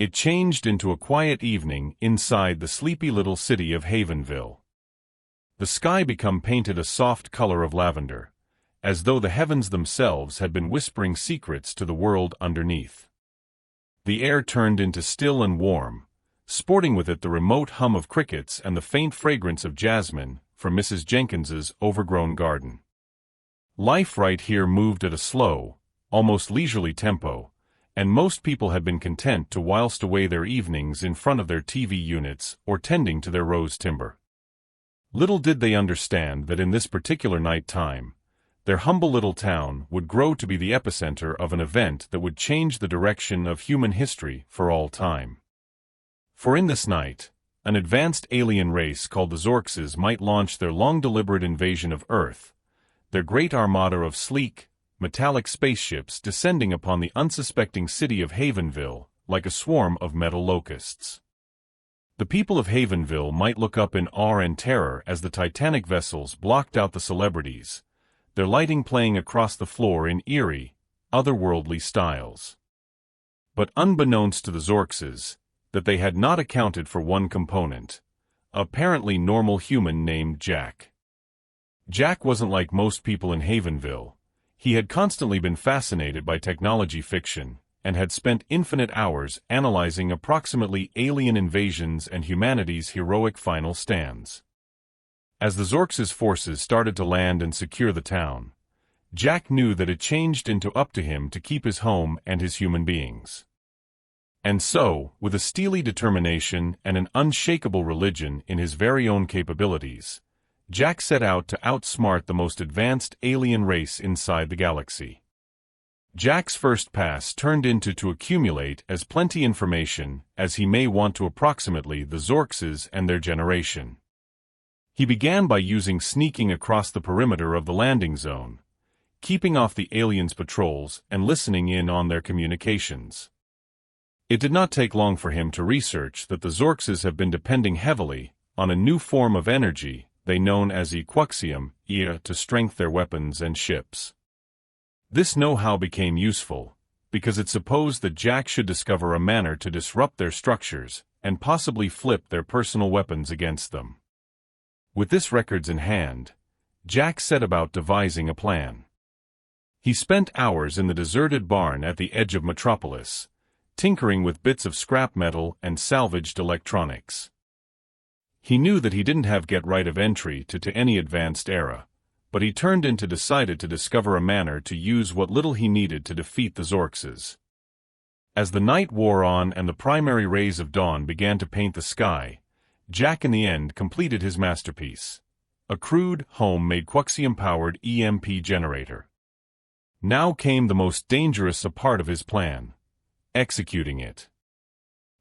It changed into a quiet evening inside the sleepy little city of Havenville. The sky became painted a soft color of lavender, as though the heavens themselves had been whispering secrets to the world underneath. The air turned into still and warm, sporting with it the remote hum of crickets and the faint fragrance of jasmine from Mrs. Jenkins's overgrown garden. Life right here moved at a slow, almost leisurely tempo, and most people had been content to whilst away their evenings in front of their TV units or tending to their rose timber. Little did they understand that in this particular night time, their humble little town would grow to be the epicenter of an event that would change the direction of human history for all time. For in this night, an advanced alien race called the Zorxes might launch their long-deliberate invasion of Earth, their great armada of sleek, metallic spaceships descending upon the unsuspecting city of Havenville like a swarm of metal locusts. The people of Havenville might look up in awe and terror as the Titanic vessels blocked out the celebrities, their lighting playing across the floor in eerie, otherworldly styles. But unbeknownst to the Zorxes, that they had not accounted for one component, apparently normal human named Jack. Jack wasn't like most people in Havenville. He had constantly been fascinated by technology fiction, and had spent infinite hours analyzing approximately alien invasions and humanity's heroic final stands. As the Zorxes' forces started to land and secure the town, Jack knew that it changed into up to him to keep his home and his human beings. And so, with a steely determination and an unshakable religion in his very own capabilities, Jack set out to outsmart the most advanced alien race inside the galaxy. Jack's first pass turned into to accumulate as plenty information as he may want to approximately the Zorxes and their generation. He began by using sneaking across the perimeter of the landing zone, keeping off the aliens' patrols and listening in on their communications. It did not take long for him to research that the Zorxes have been depending heavily on a new form of energy they known as equuxium, to strengthen their weapons and ships. This know-how became useful, because it supposed that Jack should discover a manner to disrupt their structures and possibly flip their personal weapons against them. With this records in hand, Jack set about devising a plan. He spent hours in the deserted barn at the edge of Metropolis, tinkering with bits of scrap metal and salvaged electronics. He knew that he didn't have get right of entry to any advanced era, but he turned in to decided to discover a manner to use what little he needed to defeat the Zorxes. As the night wore on and the primary rays of dawn began to paint the sky, Jack in the end completed his masterpiece, a crude, home-made Quuxium-powered EMP generator. Now came the most dangerous part of his plan: executing it.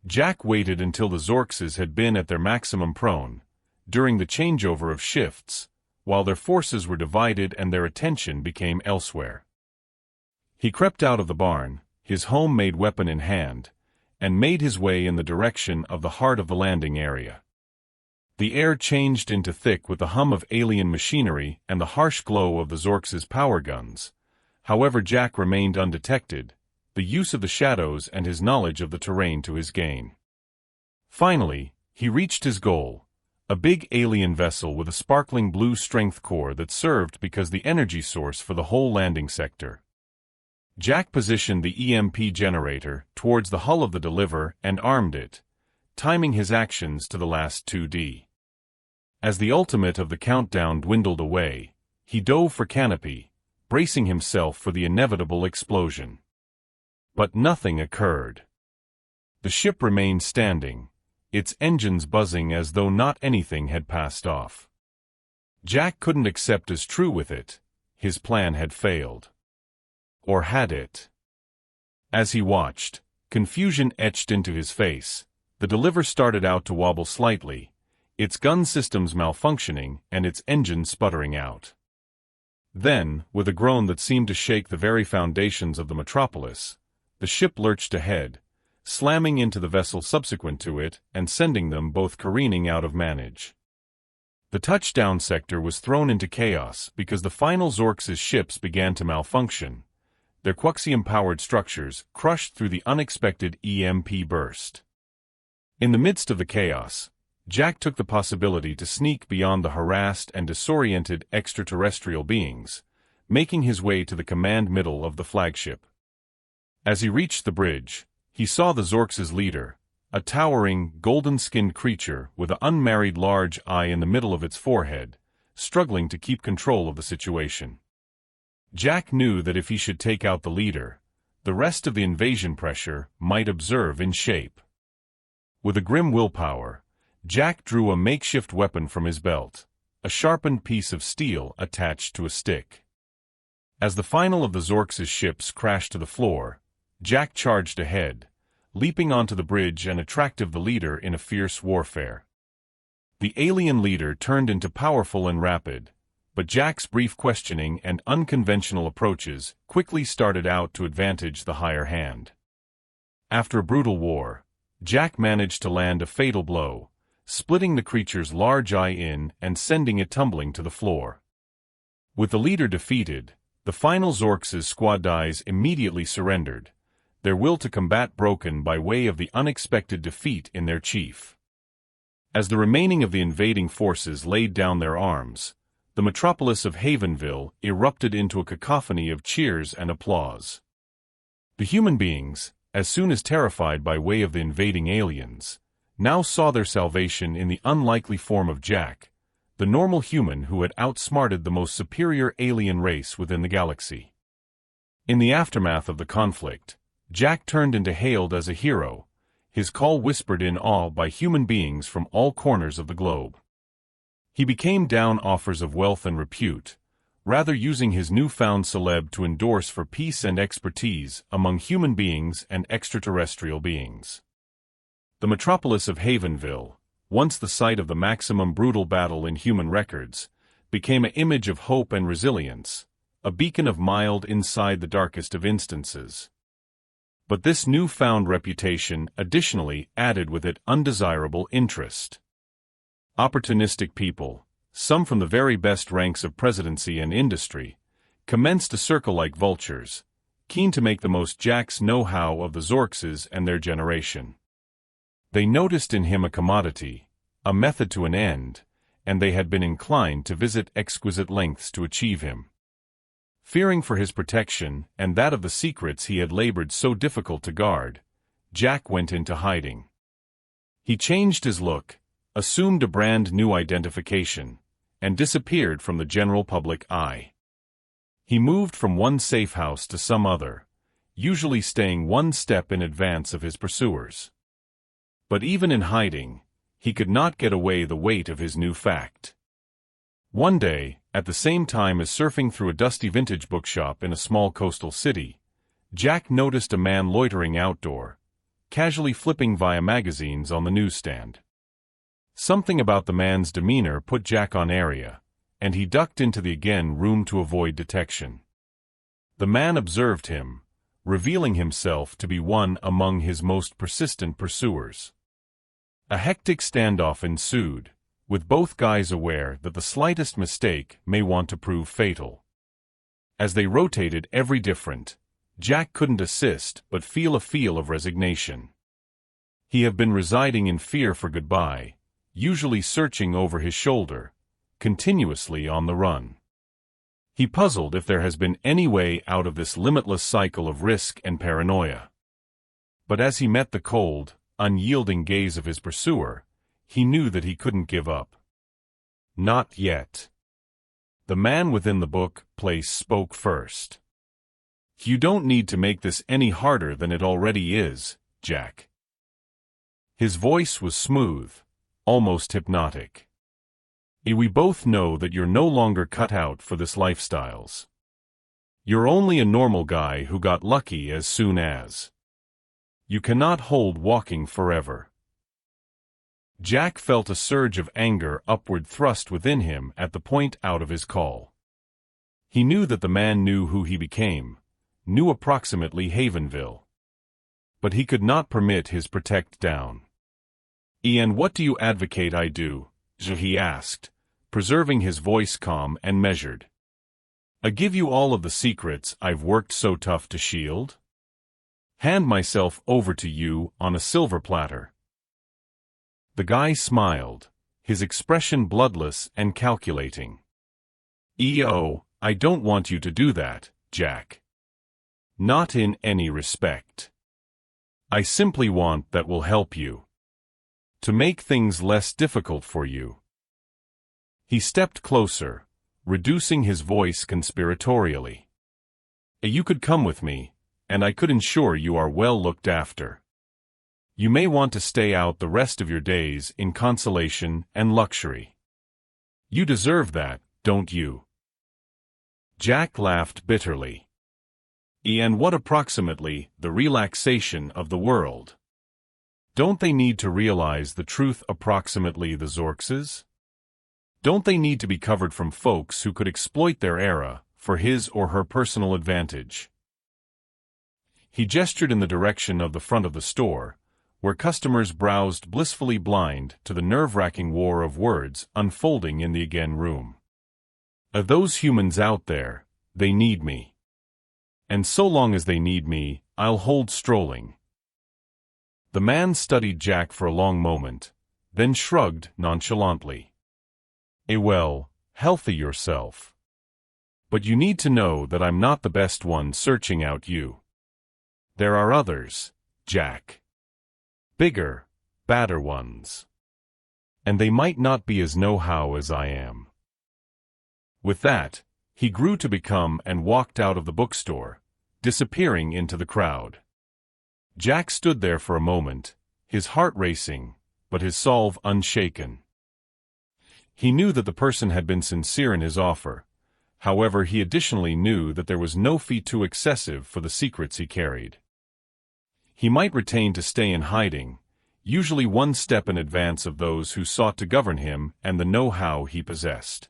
Jack waited until the Zorxes had been at their maximum prone, during the changeover of shifts, while their forces were divided and their attention became elsewhere. He crept out of the barn, his homemade weapon in hand, and made his way in the direction of the heart of the landing area. The air changed into thick with the hum of alien machinery and the harsh glow of the Zorxes' power guns. However, Jack remained undetected, the use of the shadows and his knowledge of the terrain to his gain. Finally, he reached his goal, a big alien vessel with a sparkling blue strength core that served because the energy source for the whole landing sector. Jack positioned the EMP generator towards the hull of the Deliver and armed it, timing his actions to the last 2D. As the ultimate of the countdown dwindled away, he dove for canopy, bracing himself for the inevitable explosion. But nothing occurred. The ship remained standing, its engines buzzing as though not anything had passed off. Jack couldn't accept as true with it, his plan had failed. Or had it? As he watched, confusion etched into his face. The Deliver started out to wobble slightly, its gun systems malfunctioning and its engine sputtering out. Then, with a groan that seemed to shake the very foundations of the Metropolis, the ship lurched ahead, slamming into the vessel subsequent to it and sending them both careening out of manage. The touchdown sector was thrown into chaos because the final Zorxes ships began to malfunction, their quaxium-powered structures crushed through the unexpected EMP burst. In the midst of the chaos, Jack took the possibility to sneak beyond the harassed and disoriented extraterrestrial beings, making his way to the command middle of the flagship. As he reached the bridge, he saw the Zorks' leader, a towering, golden-skinned creature with an unmarried large eye in the middle of its forehead, struggling to keep control of the situation. Jack knew that if he should take out the leader, the rest of the invasion pressure might observe in shape. With a grim willpower, Jack drew a makeshift weapon from his belt, a sharpened piece of steel attached to a stick. As the final of the Zorks' ships crashed to the floor, Jack charged ahead, leaping onto the bridge and attracting the leader in a fierce warfare. The alien leader turned into powerful and rapid, but Jack's brief questioning and unconventional approaches quickly started out to advantage the higher hand. After a brutal war, Jack managed to land a fatal blow, splitting the creature's large eye in and sending it tumbling to the floor. With the leader defeated, the final Zorks' squad dies immediately surrendered, their will to combat broken by way of the unexpected defeat in their chief. As the remaining of the invading forces laid down their arms, the metropolis of Havenville erupted into a cacophony of cheers and applause. The human beings, as soon as terrified by way of the invading aliens, now saw their salvation in the unlikely form of Jack, the normal human who had outsmarted the most superior alien race within the galaxy. In the aftermath of the conflict, Jack turned into hailed as a hero, his call whispered in awe by human beings from all corners of the globe. He became down offers of wealth and repute, rather using his newfound celeb to endorse for peace and expertise among human beings and extraterrestrial beings. The metropolis of Havenville, once the site of the maximum brutal battle in human records, became an image of hope and resilience, a beacon of mild inside the darkest of instances. But this newfound reputation additionally added with it undesirable interest. Opportunistic people, some from the very best ranks of presidency and industry, commenced to circle like vultures, keen to make the most Jack's know-how of the Zorks and their generation. They noticed in him a commodity, a method to an end, and they had been inclined to visit exquisite lengths to achieve him. Fearing for his protection and that of the secrets he had labored so difficult to guard, Jack went into hiding. He changed his look, assumed a brand new identification, and disappeared from the general public eye. He moved from one safe house to some other, usually staying one step in advance of his pursuers. But even in hiding, he could not get away the weight of his new fact. One day, at the same time as surfing through a dusty vintage bookshop in a small coastal city, Jack noticed a man loitering outdoor, casually flipping via magazines on the newsstand. Something about the man's demeanor put Jack on area, and he ducked into the room to avoid detection. The man observed him, revealing himself to be one among his most persistent pursuers. A hectic standoff ensued, with both guys aware that the slightest mistake may want to prove fatal. As they rotated every different, Jack couldn't assist but feel a feel of resignation. He had been residing in fear for goodbye, usually searching over his shoulder, continuously on the run. He puzzled if there has been any way out of this limitless cycle of risk and paranoia. But as he met the cold, unyielding gaze of his pursuer, he knew that he couldn't give up. Not yet. The man within the book-place spoke first. You don't need to make this any harder than it already is, Jack. His voice was smooth, almost hypnotic. We both know that you're no longer cut out for this lifestyles. You're only a normal guy who got lucky as soon as. You cannot hold walking forever. Jack felt a surge of anger upward thrust within him at the point out of his call. He knew that the man knew who he became, knew approximately Havenville. But he could not permit his protect down. "And what do you advocate I do?" he asked, preserving his voice calm and measured. I give you all of the secrets I've worked so tough to shield? Hand myself over to you on a silver platter. The guy smiled, his expression bloodless and calculating. "EO, I don't want you to do that, Jack. Not in any respect. I simply want that will help you. To make things less difficult for you." He stepped closer, reducing his voice conspiratorially. "You could come with me, and I could ensure you are well looked after. You may want to stay out the rest of your days in consolation and luxury. You deserve that, don't you?" Jack laughed bitterly. "And what approximately the relaxation of the world? Don't they need to realize the truth approximately the Zorxes? Don't they need to be covered from folks who could exploit their era for his or her personal advantage?" He gestured in the direction of the front of the store, where customers browsed blissfully blind to the nerve-wracking war of words unfolding in the again room. "Those humans out there, they need me. And so long as they need me, I'll hold strolling." The man studied Jack for a long moment, then shrugged nonchalantly. Well, healthy yourself. But you need to know that I'm not the best one searching out you. There are others, Jack. Bigger, badder ones. And they might not be as know-how as I am." With that, he grew to become and walked out of the bookstore, disappearing into the crowd. Jack stood there for a moment, his heart racing, but his solve unshaken. He knew that the person had been sincere in his offer. However, he additionally knew that there was no fee too excessive for the secrets he carried. He might retain to stay in hiding, usually one step in advance of those who sought to govern him and the know-how he possessed.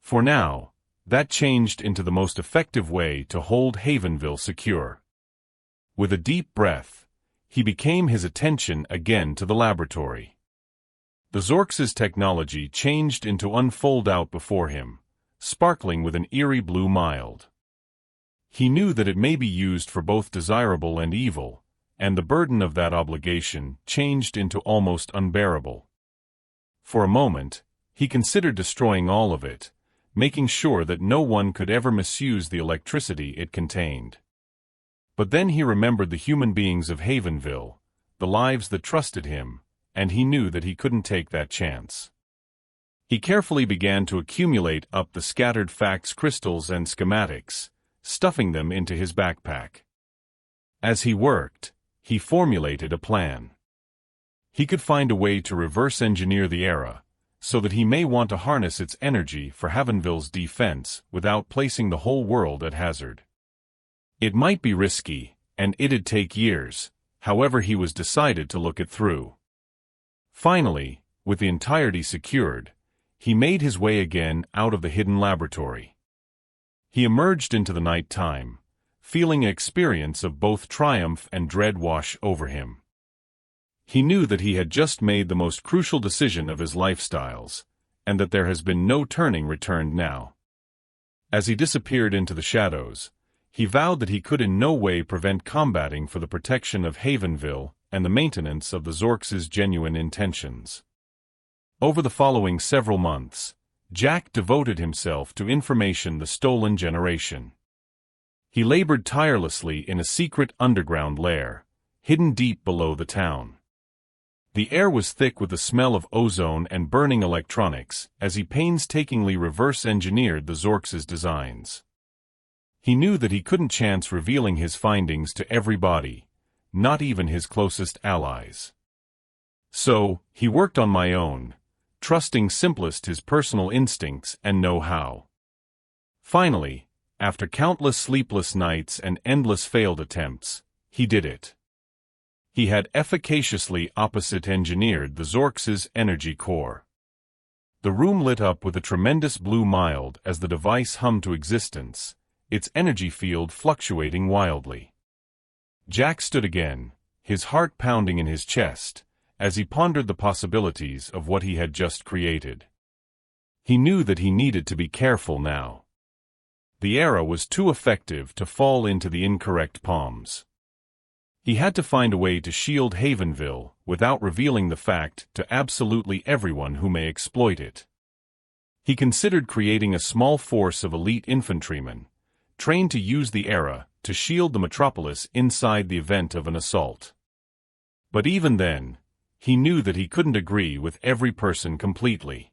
For now, that changed into the most effective way to hold Havenville secure. With a deep breath, he became his attention again to the laboratory. The Zorx's technology changed into unfold out before him, sparkling with an eerie blue mild. He knew that it may be used for both desirable and evil, and the burden of that obligation changed into almost unbearable. For a moment, he considered destroying all of it, making sure that no one could ever misuse the electricity it contained. But then he remembered the human beings of Havenville, the lives that trusted him, and he knew that he couldn't take that chance. He carefully began to accumulate up the scattered facts, crystals, and schematics, stuffing them into his backpack. As he worked, he formulated a plan. He could find a way to reverse engineer the era, so that he may want to harness its energy for Havenville's defense without placing the whole world at hazard. It might be risky, and it'd take years, however he was decided to look it through. Finally, with the entirety secured, he made his way again out of the hidden laboratory. He emerged into the night time, feeling an experience of both triumph and dread wash over him. He knew that he had just made the most crucial decision of his lifestyles, and that there has been no turning returned now. As he disappeared into the shadows, he vowed that he could in no way prevent combating for the protection of Havenville and the maintenance of the Zorx's genuine intentions. Over the following several months, Jack devoted himself to information the stolen generation. He labored tirelessly in a secret underground lair, hidden deep below the town. The air was thick with the smell of ozone and burning electronics as he painstakingly reverse-engineered the Zorx's designs. He knew that he couldn't chance revealing his findings to everybody, not even his closest allies. So, he worked on my own, trusting simplest his personal instincts and know-how. Finally, after countless sleepless nights and endless failed attempts, he did it. He had efficaciously opposite-engineered the Zorx's energy core. The room lit up with a tremendous blue mild as the device hummed to existence, its energy field fluctuating wildly. Jack stood again, his heart pounding in his chest, as he pondered the possibilities of what he had just created. He knew that he needed to be careful now. The era was too effective to fall into the incorrect palms. He had to find a way to shield Havenville without revealing the fact to absolutely everyone who may exploit it. He considered creating a small force of elite infantrymen, trained to use the era to shield the metropolis inside the event of an assault. But even then, he knew that he couldn't agree with every person completely.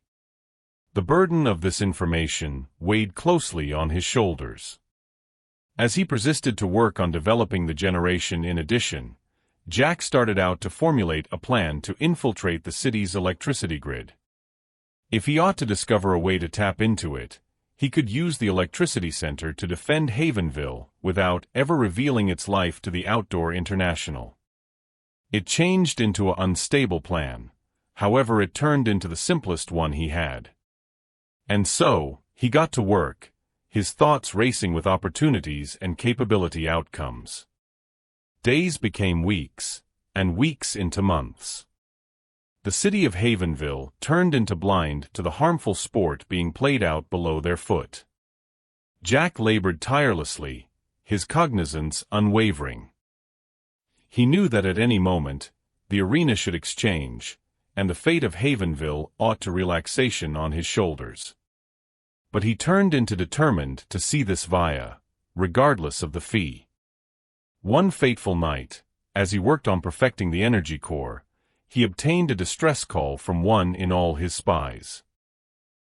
The burden of this information weighed closely on his shoulders. As he persisted to work on developing the generation in addition, Jack started out to formulate a plan to infiltrate the city's electricity grid. If he ought to discover a way to tap into it, he could use the electricity center to defend Havenville without ever revealing its life to the Outdoor International. It changed into an unstable plan, however it turned into the simplest one he had. And so, he got to work, his thoughts racing with opportunities and capability outcomes. Days became weeks, and weeks into months. The city of Havenville turned into blind to the harmful sport being played out below their foot. Jack labored tirelessly, his cognizance unwavering. He knew that at any moment, the arena should exchange, and the fate of Havenville ought to relaxation on his shoulders. But he turned into determined to see this via, regardless of the fee. One fateful night, as he worked on perfecting the energy core, he obtained a distress call from one in all his spies.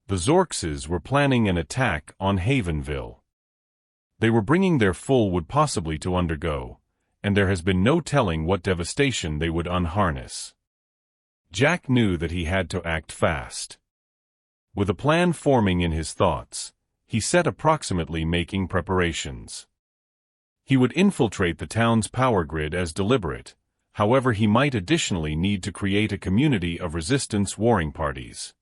The Zorxes were planning an attack on Havenville. They were bringing their full would possibly to undergo, and there has been no telling what devastation they would unharness. Jack knew that he had to act fast. With a plan forming in his thoughts, he set approximately making preparations. He would infiltrate the town's power grid as deliberate, however he might additionally need to create a community of resistance warring parties.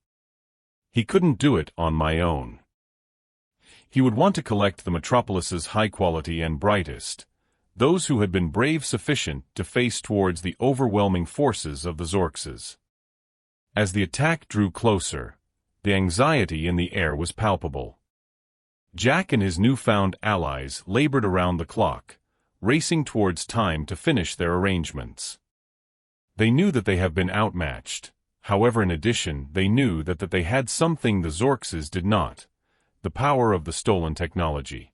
He couldn't do it on my own. He would want to collect the metropolis's high quality and brightest, those who had been brave sufficient to face towards the overwhelming forces of the Zorxes. As the attack drew closer, the anxiety in the air was palpable. Jack and his newfound allies labored around the clock, racing towards time to finish their arrangements. They knew that they have been outmatched, however in addition they knew that they had something the Zorxes did not, the power of the stolen technology.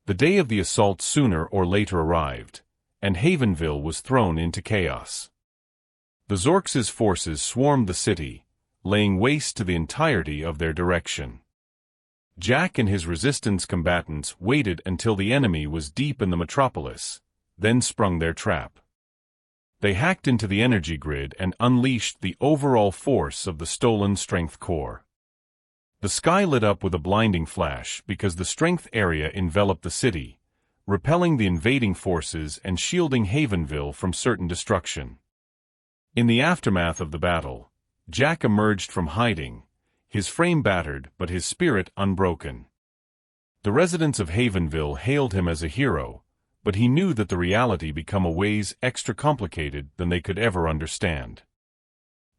The day of the assault sooner or later arrived, and Havenville was thrown into chaos. The Zorxes' forces swarmed the city, laying waste to the entirety of their direction. Jack and his resistance combatants waited until the enemy was deep in the metropolis, then sprung their trap. They hacked into the energy grid and unleashed the overall force of the stolen strength core. The sky lit up with a blinding flash because the strength area enveloped the city, repelling the invading forces and shielding Havenville from certain destruction. In the aftermath of the battle, Jack emerged from hiding, his frame battered but his spirit unbroken. The residents of Havenville hailed him as a hero, but he knew that the reality became a ways extra complicated than they could ever understand.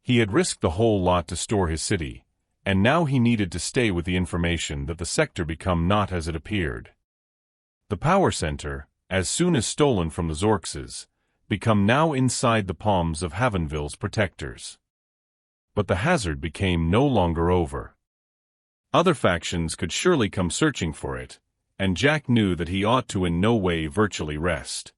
He had risked the whole lot to store his city, and now he needed to stay with the information that the sector become not as it appeared. The power center, as soon as stolen from the Zorxes, become now inside the palms of Havenville's protectors. But the hazard became no longer over. Other factions could surely come searching for it, and Jack knew that he ought to in no way virtually rest.